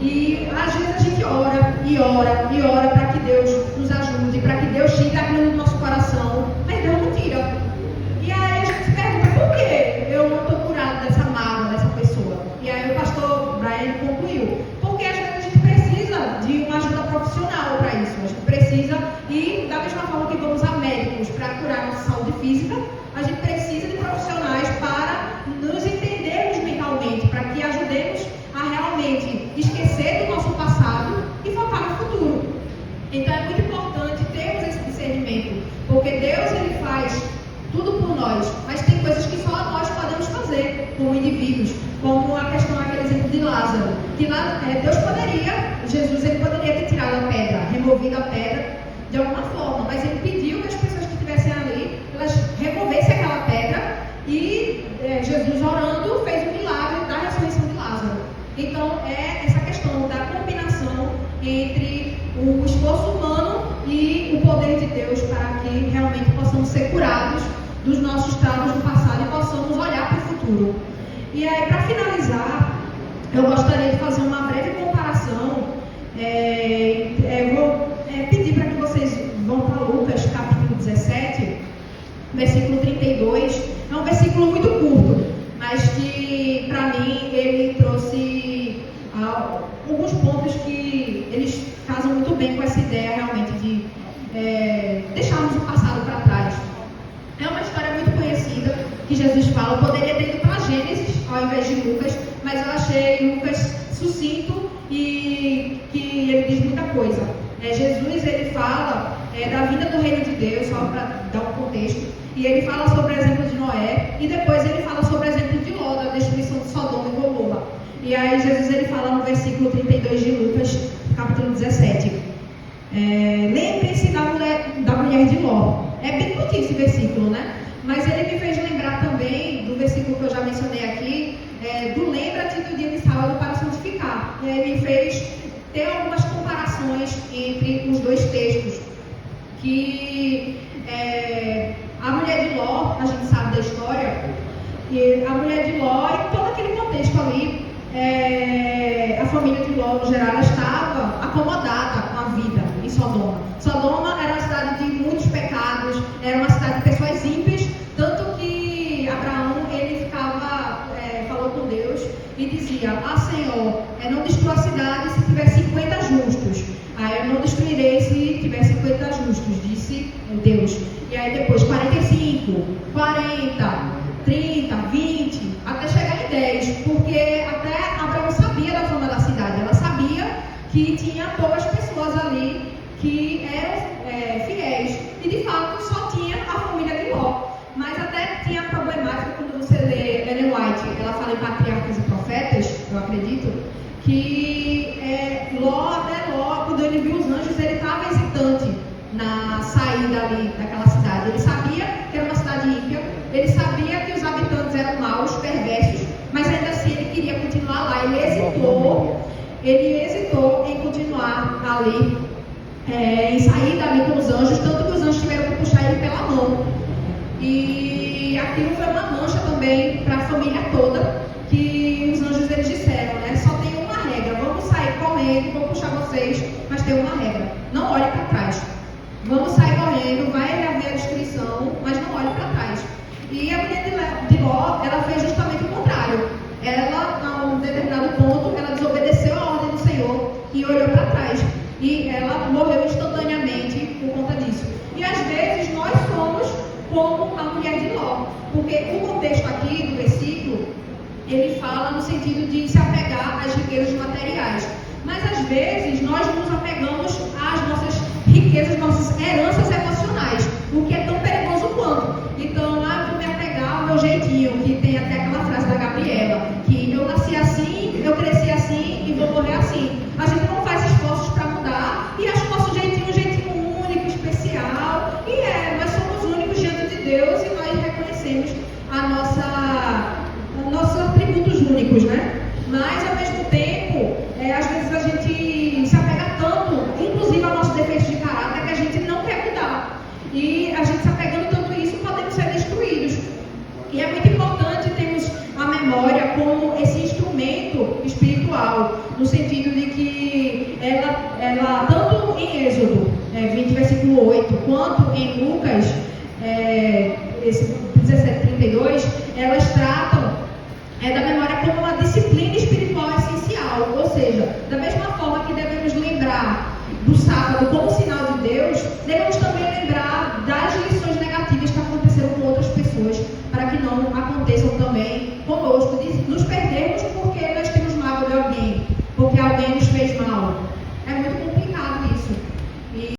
E às vezes a gente ora e ora e ora para que Deus nos ajude, para que Deus tire aquilo do nosso coração, mas Deus não tira. E aí a gente se pergunta, por que eu não estou curado dessa mágoa, dessa pessoa? E aí o pastor Brian concluiu, porque às vezes a gente precisa de uma ajuda profissional para isso. A gente precisa, e da mesma forma que vamos a médicos para curar nossa saúde física, a gente precisa de profissionais para nos entendermos mentalmente, para que ajudemos a realmente esquecer do nosso passado e focar no futuro. Então é muito importante termos esse discernimento, porque Deus ele faz tudo por nós, mas tem coisas que só nós podemos fazer como indivíduos, como a questão, aquele exemplo de Lázaro, que Deus poderia, Jesus ele poderia ter tirado a pedra, removido a pedra de alguma forma, mas ele pediu que as pessoas que estivessem ali, elas removessem aquela pedra e Jesus orando fez o milagre da ressurreição de Lázaro. Então é essa questão da combinação entre o esforço humano e o poder de Deus para que realmente possamos ser curados dos nossos traumas do passado e possamos olhar para o futuro. E aí, para finalizar, eu gostaria de fazer uma breve comparação. Vou pedir para que vocês vão para Lucas, capítulo 17, versículo 32. É um versículo muito curto, mas que, para mim, ele trouxe alguns pontos que eles casam muito bem com essa ideia, realmente, de deixarmos o passado para trás. É uma história muito conhecida que Jesus fala. Eu poderia ter ido para Gênesis ao invés de Lucas, mas eu achei Lucas sucinto e que ele diz muita coisa. Jesus ele fala da vida do reino de Deus, só para dar um contexto, e ele fala sobre o exemplo de Noé e depois ele fala sobre o exemplo de Ló, da destruição de Sodoma e Gomorra. E aí Jesus ele fala no versículo 32 de Lucas, capítulo 17. Lembrem-se da mulher de Ló. É bem curtinho esse versículo, né? Mas ele me fez lembrar também do versículo que eu já mencionei aqui, do lembra-te do dia de sábado para santificar. E aí me fez ter algumas comparações entre os dois textos. Que a mulher de Ló, a gente sabe da história, e a mulher de Ló, e todo aquele contexto ali, a família de Ló, no geral, ela estava acomodada com a vida em Sodoma. Sodoma era uma cidade de muitos pecados, era uma cidade de pessoas ímpias, tanto que Abraão, ele falou com Deus e dizia, Senhor, não destrua a cidade se tiver 50 justos. Aí eu não destruirei se tiver 50 justos, disse Deus. E aí depois 45, 40, 30, 20, até chegar em 10, porque até Abraão sabia da fama da cidade, ela sabia que tinha poucas pessoas ali que eram fiéis, e de fato só tinha a família de Ló. Mas até tinha problemática quando você lê Ellen White, ela fala em Patriarcas e Profetas, eu acredito, que Ló, quando ele viu os anjos, ele estava hesitante na saída ali daquela cidade. Ele sabia que era uma cidade ímpia, ele sabia que os habitantes eram maus, perversos, mas ainda assim ele queria continuar lá. Ele hesitou em continuar ali, em sair dali com os anjos, tanto que os anjos tiveram que puxar ele pela mão. E aquilo foi uma mancha também para a família toda, que os anjos eles disseram, né? Só tem uma regra, vamos sair correndo, vou puxar vocês, mas tem uma regra, não olhe para trás. Vamos sair correndo, vai haver a destruição, mas não olhe para trás. E a mulher de Ló, ela fez justamente o contrário. Ela, a um determinado ponto, ela desobedeceu a ordem do Senhor e olhou para trás. E ela morreu instantaneamente por conta disso. E às vezes nós somos como a mulher de Ló, porque o contexto aqui do versículo, ele fala no sentido de se apegar às riquezas materiais. Mas às vezes nós nos apegamos às nossas riquezas, nossas heranças emocionais, o que é tão perigoso quanto. Então, vou me apegar ao meu jeitinho, que tem até aquela frase da Gabriela, que eu nasci assim, eu cresci assim e vou morrer assim. A gente não faz esforços para mudar e acha o nosso jeitinho um jeitinho único, especial, e nós somos únicos diante de Deus e nós reconhecemos nossos atributos únicos, né? Mas, ao mesmo tempo, às vezes a gente se apega tanto, inclusive aos nossos defeitos de caráter, que a gente não quer mudar. E a gente se apegando tanto a isso, podemos ser destruídos. E é muito importante termos a memória como esse instrumento espiritual, no sentido de que ela tanto em Êxodo 20, versículo 8, quanto em Lucas 17:32, elas tratam da memória como uma disciplina espiritual essencial, ou seja, da mesma forma que devemos lembrar do sábado como sinal de Deus, devemos também lembrar das lições negativas que aconteceram com outras pessoas, para que não aconteçam também conosco, de nos perdermos porque nós temos mágoa de alguém, porque alguém nos fez mal. É muito complicado isso.